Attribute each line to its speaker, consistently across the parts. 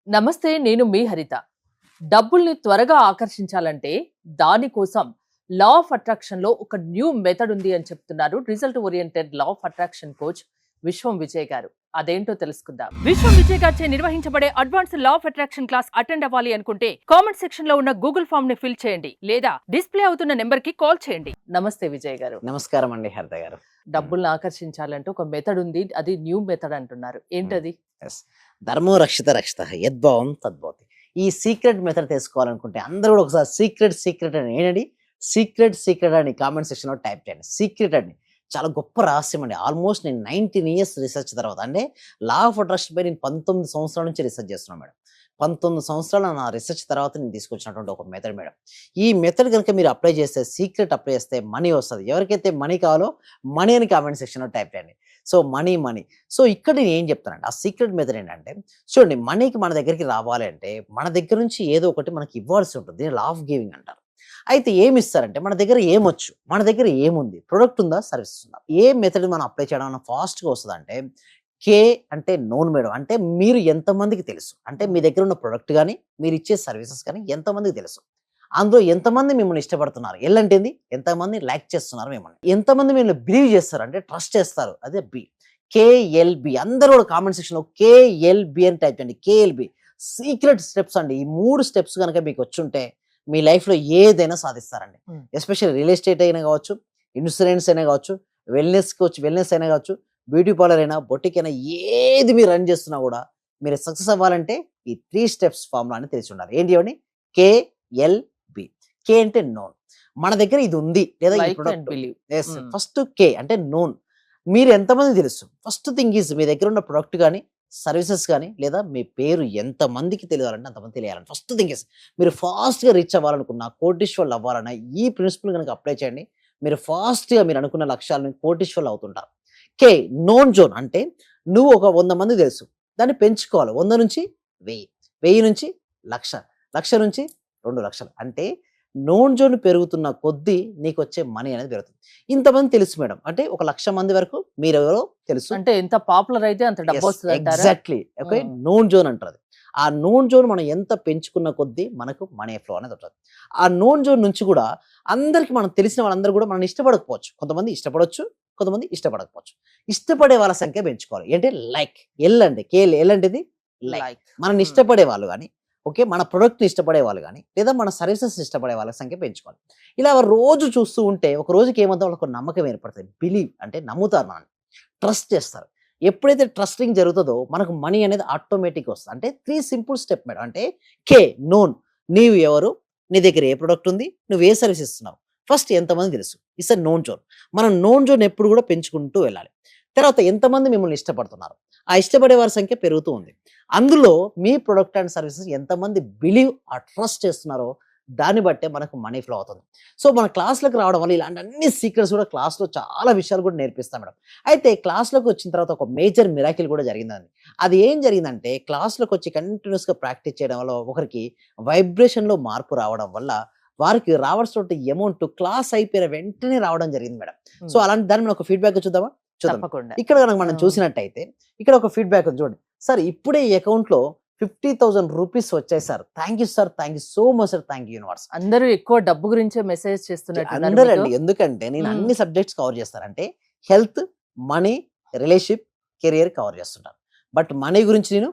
Speaker 1: నమస్తే. నేను మీ హరిత. డబ్బుల్ని త్వరగా ఆకర్షించాలంటే దానికోసం లా ఆఫ్ అట్రాక్షన్ లో ఒక న్యూ మెథడ్ ఉంది అని చెప్తున్నారు result oriented law of attraction coach విశ్వం విజయ్ గారు. అదేంటో తెలుసుకుందాం. విశ్వం విజయ్ గారిచే నిర్వహించబడే advance law of attraction class attend అవ్వాలి అనుకుంటే కామెంట్ సెక్షన్ లో ఉన్న గూగుల్ ఫామ్ ని ఫిల్ చేయండి లేదా డిస్ప్లే అవుతున్న నెంబర్ కి కాల్ చేయండి. నమస్తే విజయ్ గారు.
Speaker 2: నమస్కారం అండి హరిత గారు.
Speaker 1: డబ్బుల్ని ఆకర్షించాలంటే ఒక మెథడ్ ఉంది, అది న్యూ మెథడ్ అంటున్నారు. ఏంటది?
Speaker 2: ధర్మో రక్షిత రక్షిత యద్భావం తద్భవతి. ఈ సీక్రెట్ మెథడ్ తెలుసుకోవాలనుకుంటే అందరూ కూడా ఒకసారి సీక్రెట్ అని ఏంటండి, సీక్రెట్ అని కామెంట్ సెక్షన్లో టైప్ చేయండి. సీక్రెట్ అండి చాలా గొప్ప రహస్యం అండి. ఆల్మోస్ట్ నేను 19 years రీసెర్చ్ తర్వాత, అంటే లా ఆఫ్ అట్రాక్షన్ పై నేను 19 సంవత్సరాల నుంచి రీసెర్చ్ చేస్తున్నాను మేడం. 19 సంవత్సరాల నా రీసెర్చ్ తర్వాత నేను తీసుకొచ్చినటువంటి ఒక మెథడ్ మేడం. ఈ మెథడ్ కనుక మీరు అప్లై చేస్తే, సీక్రెట్ అప్లై చేస్తే మనీ వస్తుంది. ఎవరికైతే మనీ కావాలో మనీ అని కామెంట్ సెక్షన్లో టైప్ చేయండి. So money. సో ఇక్కడ నేను ఏం చెప్తానండి, ఆ సీక్రెట్ మెథడ్ ఏంటంటే, చూడండి, మనీకి మన దగ్గరికి రావాలి అంటే మన దగ్గర నుంచి ఏదో ఒకటి మనకి ఇవ్వాల్సి ఉంటుంది. లా ఆఫ్ గివింగ్ అంటారు. అయితే ఏమి ఇస్తారంటే, మన దగ్గర ఏమొచ్చు, మన దగ్గర ఏముంది, ప్రొడక్ట్ ఉందా, సర్వీస్ ఉందా, ఏ మెథడ్ మనం అప్లై చేయడం ఫాస్ట్గా వస్తుంది అంటే, కే అంటే నోన్ మేడం. అంటే మీరు ఎంతమందికి తెలుసు, అంటే మీ దగ్గర ఉన్న ప్రొడక్ట్ కానీ మీరు ఇచ్చే సర్వీసెస్ కానీ ఎంతమందికి తెలుసు, అందులో ఎంతమంది మిమ్మల్ని ఇష్టపడుతున్నారు, ఎల్ అంటే ఏంది, ఎంతమంది లైక్ చేస్తున్నారు మిమ్మల్ని, ఎంతమంది మిమ్మల్ని బిలీవ్ చేస్తారు, అంటే ట్రస్ట్ చేస్తారు, అదే బి. కేఎల్బి అందరూ కూడా కామెంట్ సెక్షన్లో కేఎల్బి అని టైప్ చేయండి. కేఎల్బి సీక్రెట్ స్టెప్స్ అండి. ఈ 3 స్టెప్స్ కనుక మీకు వచ్చుంటే మీ లైఫ్లో ఏదైనా సాధిస్తారండి. ఎస్పెషల్లీ రియల్ ఎస్టేట్ అయినా కావచ్చు, ఇన్సూరెన్స్ అయినా కావచ్చు, వెల్నెస్ అయినా కావచ్చు, బ్యూటీ పార్లర్ అయినా, బొటిక్ అయినా, ఏది మీరు రన్ చేస్తున్నా కూడా మీరు సక్సెస్ అవ్వాలంటే ఈ 3 స్టెప్స్ ఫార్ములా అని తెలిసి ఉండాలి. ఏంటి ఇవన్నీ? కేఎల్బి. కే అంటే నోన్, మన దగ్గర ఇది ఉంది లేదా ఈ ప్రొడక్ట్. ఫస్ట్ కే అంటే నోన్, మీరు ఎంతమంది తెలుసు. ఫస్ట్ థింగ్ ఈజ్ మీ దగ్గర ఉన్న ప్రొడక్ట్ కానీ సర్వీసెస్ కానీ లేదా మీ పేరు ఎంతమందికి తెలియాలంటే అంతమంది తెలియాలంటే ఫస్ట్ థింగ్ ఈజ్ మీరు ఫాస్ట్గా రీచ్ అవ్వాలనుకున్నా, కోటీశ్వర్లు అవ్వాలన్నా ఈ ప్రిన్సిపల్ కనుక అప్లై చేయండి, మీరు ఫాస్ట్గా మీరు అనుకున్న లక్ష్యాలను కోటీశ్వర్లు అవుతుంటారు. కే నోన్ జోన్ అంటే నువ్వు ఒక 100 మంది తెలుసు, దాన్ని పెంచుకోవాలి. 100 నుంచి 1000, 1000 నుంచి 1,00,000, 1,00,000 నుంచి 2,00,000. అంటే నోన్ జోన్ పెరుగుతున్న కొద్దీ నీకు వచ్చే మనీ అనేది పెరుగుతుంది. ఇంతమంది తెలుసు మేడం అంటే 1,00,000 మంది వరకు మీరెవరో తెలుసు,
Speaker 1: అంటే ఎంత పాపులర్ అయితే అంత డబ్బు వస్తుంది.
Speaker 2: ఎగ్జాక్ట్లీ. ఓకే, నోన్ జోన్ అంటారు. ఆ నోన్ జోన్ మనం ఎంత పెంచుకున్న కొద్దీ మనకు మనీ ఫ్లో అనేది ఉంటుంది. ఆ నోన్ జోన్ నుంచి కూడా అందరికి మనం తెలిసిన వాళ్ళందరూ కూడా మనం ఇష్టపడకపోవచ్చు, కొంతమంది ఇష్టపడవచ్చు, కొంతమంది ఇష్టపడకపోవచ్చు. ఇష్టపడే వాళ్ళ సంఖ్య పెంచుకోవాలి. ఏంటంటే లైక్, ఎల్ అంటే ఎల్ అంటే లైక్, మనల్ని ఇష్టపడే వాళ్ళు కానీ, ఓకే, మన ప్రొడక్ట్ని ఇష్టపడే వాళ్ళు కానీ లేదా మన సర్వీసెస్ ఇష్టపడే వాళ్ళ సంఖ్య పెంచుకోవాలి. ఇలా రోజు చూస్తూ ఉంటే ఒక రోజుకి ఏమంతా వాళ్ళకు నమ్మకం ఏర్పడుతుంది. బిలీవ్ అంటే నమ్ముతారు, మనల్ని ట్రస్ట్ చేస్తారు. ఎప్పుడైతే ట్రస్టింగ్ జరుగుతుందో మనకు మనీ అనేది ఆటోమేటిక్గా వస్తుంది. అంటే 3 సింపుల్ స్టెప్ మేడం. అంటే కే నోన్, నీవు ఎవరు, నీ దగ్గర ఏ ప్రొడక్ట్ ఉంది, నువ్వు ఏ సర్వీస్ ఇస్తున్నావు, ఫస్ట్ ఎంతమంది తెలుసు, ఇట్స్ నోన్ జోన్. మనం నోన్ జోన్ ఎప్పుడు కూడా పెంచుకుంటూ వెళ్ళాలి. తర్వాత ఎంతమంది మిమ్మల్ని ఇష్టపడుతున్నారు, ఆ ఇష్టపడే వారి సంఖ్య పెరుగుతూ ఉంది. అందులో మీ ప్రొడక్ట్ అండ్ సర్వీసెస్ ఎంతమంది బిలీవ్ ఆ ట్రస్ట్ చేస్తున్నారో దాన్ని బట్టే మనకు మనీ ఫ్లో అవుతుంది. సో మన క్లాస్లోకి రావడం వల్ల ఇలాంటి అన్ని సీక్రెట్స్ కూడా క్లాస్లో చాలా విషయాలు కూడా నేర్పిస్తాం మేడం. అయితే క్లాస్లోకి వచ్చిన తర్వాత ఒక మేజర్ మిరాకిల్ కూడా జరిగిందండి. అది ఏం జరిగిందంటే, క్లాస్లోకి వచ్చి కంటిన్యూస్గా ప్రాక్టీస్ చేయడం వల్ల ఒకరికి వైబ్రేషన్లో మార్పు రావడం వల్ల వారికి రావాల్సిన అమౌంట్ క్లాస్ అయిపోయిన వెంటనే రావడం జరిగింది మేడం. సో అలాంటి దాన్ని మనం ఒక ఫీడ్బ్యాక్ చూద్దాం. ఇక్కడ కనుక మనం చూసినట్టయితే ఇక్కడ ఒక ఫీడ్బ్యాక్ ఉంది చూడండి. సార్ ఇప్పుడే ఈ అకౌంట్లో 50,000 రూపీస్ వచ్చాయి sir, thank you sir, thank you so much sir, thank you universe.
Speaker 1: అందరూ ఎక్కువ డబ్బు గురించే మెసేజ్ చేస్తున్నారు
Speaker 2: అందరండి. ఎందుకంటే నేను అన్ని సబ్జెక్ట్స్ కవర్ చేస్తానంటే health, money, relationship, career cover చేస్తుంటాను. బట్ మనీ గురించి నేను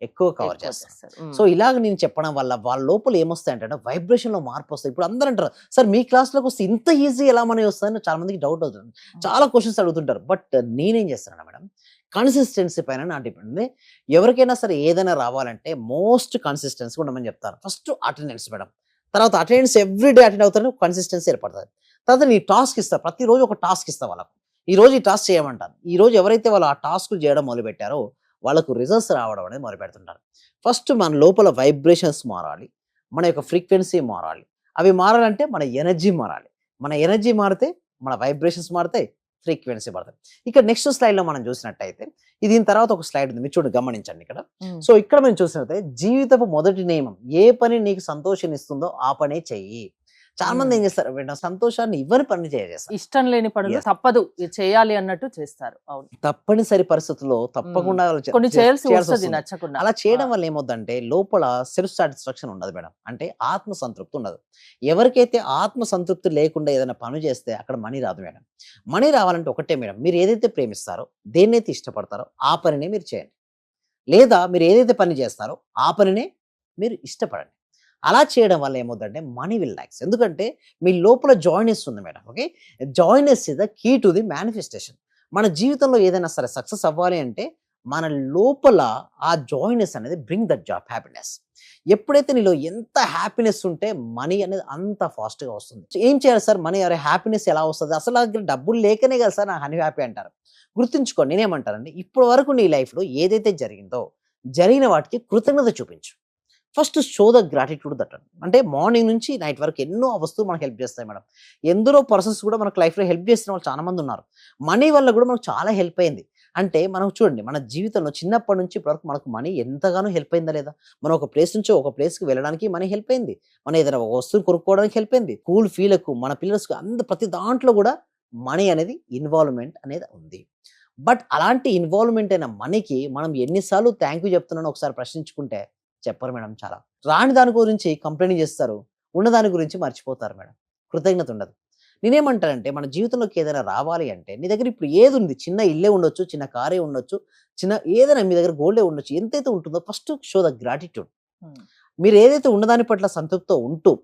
Speaker 2: ఎక్కువ కవర్ చేస్తాను. సో ఇలాగ నేను చెప్పడం వల్ల వాళ్ళ లోపల ఏమొస్తాయంటే వైబ్రేషన్లో మార్పు వస్తాయి. ఇప్పుడు అందరూ అంటారు, సార్ మీ క్లాస్లోకి వస్తే ఇంత ఈజీ ఎలా మనీ వస్తుందని చాలా మందికి డౌట్ అవుతుంది, చాలా క్వశ్చన్స్ అడుగుతుంటారు. బట్ నేనేం చేస్తాను మేడం, కన్సిస్టెన్సీ పైన నా డిపెండ్. ఎవరికైనా సరే ఏదైనా రావాలంటే మోస్ట్ కన్సిస్టెన్సీ ఉండమని చెప్తారు. ఫస్ట్ అటెండెన్స్ మేడం, తర్వాత అటెండెన్స్ ఎవ్రీడే అటెండ్ అవుతారు, కన్సిస్టెన్సీ ఏర్పడుతుంది. తర్వాత నీ టాస్క్ ఇస్తారు, ప్రతిరోజు ఒక టాస్క్ ఇస్తా వాళ్ళకు, ఈరోజు ఈ టాస్క్ చేయమంటారు. ఈరోజు ఎవరైతే వాళ్ళు ఆ టాస్క్లు చేయడం మొదలుపెట్టారో వాళ్ళకు రిజల్ట్స్ రావడం అనేది మొదలు పెడుతుంటారు. ఫస్ట్ మన లోపల వైబ్రేషన్స్ మారాలి, మన యొక్క ఫ్రీక్వెన్సీ మారాలి. అవి మారాలంటే మన ఎనర్జీ మారాలి. మన ఎనర్జీ మారితే మన వైబ్రేషన్స్ మారుతాయి, ఫ్రీక్వెన్సీ పడుతుంది. ఇక్కడ నెక్స్ట్ స్లైడ్లో మనం చూసినట్టయితే దీని తర్వాత ఒక స్లైడ్ ఉంది, మీరు చూడండి, గమనించండి ఇక్కడ. సో ఇక్కడ మనం చూసినట్టయితే జీవితపు మొదటి నియమం, ఏ పని నీకు సంతోషాన్ని ఇస్తుందో ఆ పనే చెయ్యి. చాలా మంది ఏం చేస్తారు మేడం, సంతోషాన్ని ఇవ్వని పని చేస్తారు.
Speaker 1: ఇష్టం లేని పనులు
Speaker 2: Yes.
Speaker 1: తప్పదు ఇది చేయాలి అన్నట్టు చేస్తారు. అవును.
Speaker 2: తప్పనిసరి పరిస్థితుల్లో తప్పకుండా వాళ్ళు
Speaker 1: కొన్ని చేయాల్సి వస్తుంది
Speaker 2: వస్తుంది.
Speaker 1: నచ్చకుండా.
Speaker 2: అలా చేయడం వల్ల ఏమవుతుందంటే లోపల సెల్ఫ్ సాటిస్ఫాక్షన్ ఉండదు మేడం. అంటే ఆత్మ సంతృప్తి ఉండదు. ఎవరికైతే ఆత్మ సంతృప్తి లేకుండా ఏదైనా పని చేస్తే అక్కడ మనీ రాదు మేడం. మనీ రావాలంటే ఒకటే మేడం, మీరు ఏదైతే ప్రేమిస్తారో, దేన్నైతే ఇష్టపడతారో ఆ పనినే మీరు చేయండి. లేదా మీరు ఏదైతే పని చేస్తారో ఆ పనినే మీరు ఇష్టపడండి. అలా చేయడం వల్ల ఏమవుతుందంటే మనీ విల్ ల్యాక్స్. ఎందుకంటే మీ లోపల జాయినెస్ ఉంది madam. Okay, joyness is the key to the manifestation. మన జీవితంలో ఏదైనా సరే సక్సెస్ అవ్వాలి అంటే మన లోపల ఆ జాయినెస్ అనేది బ్రింగ్ దట్ జాబ్ హ్యాపీనెస్. ఎప్పుడైతే నీలో ఎంత హ్యాపీనెస్ ఉంటే మనీ అనేది అంత ఫాస్ట్గా వస్తుంది. ఏం చేయాలి సార్ మనీ, అరే హ్యాపీనెస్ ఎలా వస్తుంది, అసలు నా దగ్గర డబ్బులు లేకనే కదా సార్ నాకు హ్యాపీ అంటారు. గుర్తుంచుకోండి, నేనేమంటానండి, ఇప్పటి వరకు నీ లైఫ్లో ఏదైతే జరిగిందో జరిగిన వాటికి కృతజ్ఞత చూపించు. First show the gratitude that. అంటే మార్నింగ్ నుంచి నైట్ వరకు ఎన్నో వస్తువులు మనకు హెల్ప్ చేస్తాయి మేడం. ఎందరో పర్సన్స్ కూడా మనకు లైఫ్లో హెల్ప్ చేసిన వాళ్ళు చాలా మంది ఉన్నారు. మనీ వల్ల కూడా మనకు చాలా హెల్ప్ అయింది. అంటే మనం చూడండి, మన జీవితంలో చిన్నప్పటి నుంచి ఇప్పటివరకు మనకు మనీ ఎంతగానో హెల్ప్ అయిందా లేదా? మనం ఒక ప్లేస్ నుంచి ఒక ప్లేస్కి వెళ్ళడానికి మనీ హెల్ప్ అయింది. మనం ఏదైనా ఒక వస్తువు కొనుక్కోవడానికి హెల్ప్ అయింది. కూల్ ఫీలకు, మన పిల్లలకు, ప్రతి దాంట్లో కూడా మనీ అనేది ఇన్వాల్వ్మెంట్ అనేది ఉంది. బట్ అలాంటి ఇన్వాల్వ్మెంట్ అయిన మనీకి మనం ఎన్నిసార్లు థ్యాంక్ యూ చెప్తున్నానో ఒకసారి ప్రశ్నించుకుంటే చెప్పరు మేడం. చాలా రాని దాని గురించి కంప్లైంట్ చేస్తారు, ఉన్న దాని గురించి మర్చిపోతారు మేడం. కృతజ్ఞత ఉండదు. నేనేమంటానంటే మన జీవితంలోకి ఏదైనా రావాలి అంటే నీ దగ్గర ఇప్పుడు ఏది ఉంది, చిన్న ఇల్లే ఉండొచ్చు, చిన్న కారే ఉండొచ్చు, చిన్న ఏదైనా మీ దగ్గర గోల్డే ఉండొచ్చు, ఎంతైతే ఉంటుందో ఫస్ట్ షో ద గ్రాటిట్యూడ్. మీరు ఏదైతే ఉన్నదాని పట్ల సంతృప్తితో ఉంటూ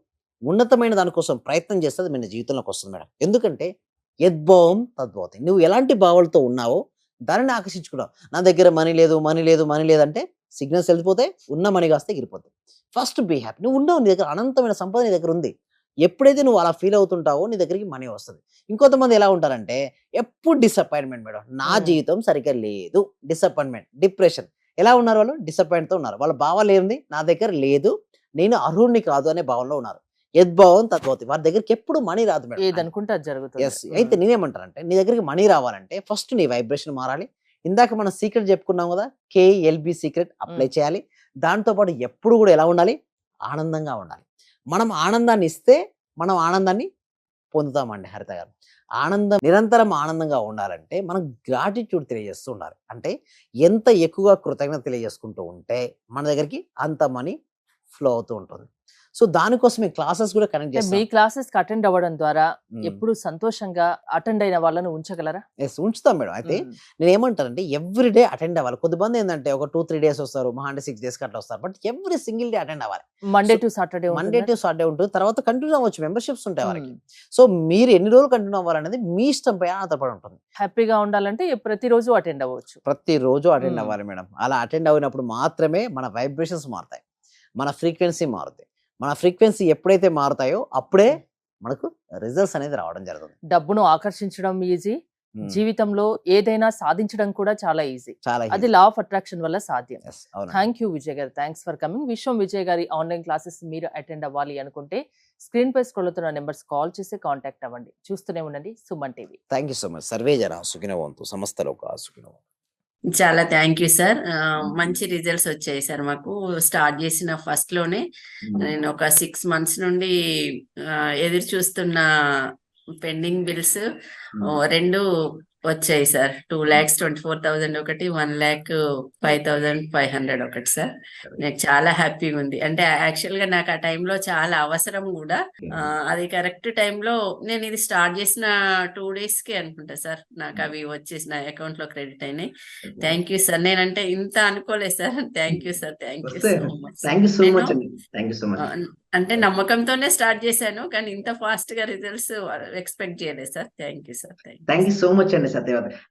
Speaker 2: ఉన్నతమైన దానికోసం ప్రయత్నం చేస్తే అది మీ జీవితంలోకి వస్తుంది మేడం. ఎందుకంటే యద్భావం తద్భవతి. నువ్వు ఎలాంటి భావాలతో ఉన్నావో దానిని ఆకర్షించుకున్నావు. నా దగ్గర మనీ లేదు, మనీ లేదు, మనీ లేదంటే సిగ్నల్స్ వెళ్ళిపోతాయి, ఉన్న మనీ కాస్తే ఎగిరిపోతాయి. First be happy. నువ్వు ఉండవు, నీ దగ్గర అనంతమైన సంపద నీ దగ్గర ఉంది. ఎప్పుడైతే నువ్వు అలా ఫీల్ అవుతుంటావో నీ దగ్గరికి మనీ వస్తుంది. ఇంకొంతమంది ఎలా ఉంటారంటే ఎప్పుడు డిసప్పాయింట్మెంట్ మేడం, నా జీవితం సరిగ్గా లేదు, డిసప్పాయింట్మెంట్, డిప్రెషన్. ఎలా ఉన్నారు వాళ్ళు? డిసప్పాయింట్తో ఉన్నారు. వాళ్ళ భావాలు ఏంది, నా దగ్గర లేదు, నేను అర్హుడిని కాదు అనే భావంలో ఉన్నారు. యద్భావం తద్భవతి. వారి దగ్గరికి ఎప్పుడు మనీ రాదు మేడం.
Speaker 1: ఏదనుకుంటే అది జరుగుతుంది.
Speaker 2: ఎస్. అయితే నేనేమంటానంటే నీ దగ్గరికి మనీ రావాలంటే ఫస్ట్ నీ వైబ్రేషన్ మారాలి. ఇందాక మనం సీక్రెట్ చెప్పుకున్నాం కదా, KLB సీక్రెట్ అప్లై చేయాలి. దాంతోపాటు ఎప్పుడు కూడా ఎలా ఉండాలి, ఆనందంగా ఉండాలి. మనం ఆనందాన్ని ఇస్తే మనం ఆనందాన్ని పొందుతామండి హరిత గారు. ఆనందం, నిరంతరం ఆనందంగా ఉండాలంటే మనం గ్రాటిట్యూడ్ తెలియజేస్తూ ఉండాలి. అంటే ఎంత ఎక్కువగా కృతజ్ఞత తెలియజేసుకుంటూ ఉంటే మన దగ్గరికి అంత మనీ ఫ్లో అవుతూ ఉంటుంది. సో దానికోసం మీ క్లాసెస్ కూడా కనెక్ట్
Speaker 1: మీ
Speaker 2: చేస్తాం.
Speaker 1: క్లాసెస్ అటెండ్ అవ్వడం ద్వారా ఎప్పుడు సంతోషంగా అటెండ్ అయిన వాళ్ళను ఉంచగలరా?
Speaker 2: ఎస్, ఉంచుతాం మేడం. అయితే నేను ఏమంటానంటే ఎవ్రీ డే అటెండ్ అవ్వాలి. కొద్దిమంది ఏంటంటే ఒక 2-3 డేస్ వస్తారు, మహా అంటే 6 డేస్కి అట్లా వస్తారు. But every single day attend అవ్వాలి.
Speaker 1: మండే టు సాటర్డే
Speaker 2: ఉంటుంది. తర్వాత కంటిన్యూ అవ్వచ్చు, మెంబర్షిప్స్ ఉంటాయి వాళ్ళకి. సో మీరు ఎన్ని రోజులు కంటిన్యూ అవ్వాలనేది మీ ఇష్టం పైన ఆధారపడి ఉంటుంది.
Speaker 1: హ్యాపీగా ఉండాలంటే ప్రతిరోజు అటెండ్ అవ్వచ్చు.
Speaker 2: ప్రతిరోజు అటెండ్ అవ్వాలి మేడం. అలా అటెండ్ అయినప్పుడు మాత్రమే మన వైబ్రేషన్స్ మారుతాయి, మన ఫ్రీక్వెన్సీ మారుతాయి. మన ఫ్రీక్వెన్సీ ఎప్పుడైతే మారుతాయో అప్పుడే మనకు రిజల్ట్స్ అనేది రావడం జరుగుతుంది.
Speaker 1: డబ్బును ఆకర్షించడం ఈజీ, జీవితంలో ఏదైనా సాధించడం కూడా చాలా ఈజీ.
Speaker 2: చాలా
Speaker 1: అది లా ఆఫ్ అట్రాక్షన్ వల్ల సాధ్యం.
Speaker 2: Yes, అవునండి.
Speaker 1: థ్యాంక్ యూ విజయ్ గారు, థ్యాంక్స్ ఫర్ కమింగ్. విశ్వం విజయ్ గారి ఆన్లైన్ క్లాసెస్ మీరు అటెండ్ అవ్వాలి అనుకుంటే స్క్రీన్ పై స్క్రోల్ అవుతున్న నెంబర్స్ కాల్ చేసి కాంటాక్ట్ అవ్వండి. చూస్తూనే ఉండండి Suman TV.
Speaker 2: Thank you so much. Survey జన సుఖినో భవంతు, సమస్త లోకా సుఖినో భవంతు.
Speaker 3: చాలా థ్యాంక్ యూ సార్. మంచి రిజల్ట్స్ వచ్చాయి సార్. మాకు స్టార్ట్ చేసిన ఫస్ట్ లోనే నేను ఒక 6 months నుండి ఎదురు చూస్తున్న పెండింగ్ బిల్స్ 2 వచ్చాయి సార్. 2,24,000 ఒకటి, 1,05,500 ఒకటి సార్. నాకు చాలా హ్యాపీగా ఉంది. అంటే యాక్చువల్ గా నాకు ఆ టైంలో చాలా అవసరం కూడా. అది కరెక్ట్ టైంలో నేను ఇది స్టార్ట్ చేసిన 2 days కి అనుకుంటా సార్ నాకు అవి వచ్చేసి నా అకౌంట్ లో క్రెడిట్ అయినాయి. Thank you sir. నేనంటే ఇంత అనుకోలేదు sir. Thank you sir. Thank you so much.
Speaker 4: Thank you so much అండి. Thank you so much.
Speaker 3: అంటే నమ్మకంతోనే స్టార్ట్ చేశాను, కానీ ఇంత ఫాస్ట్ గా రిజల్ట్స్ ఎక్స్పెక్ట్ చేయలేదు sir. Thank you sir.
Speaker 4: Thank you so much అండి సత్యవతి.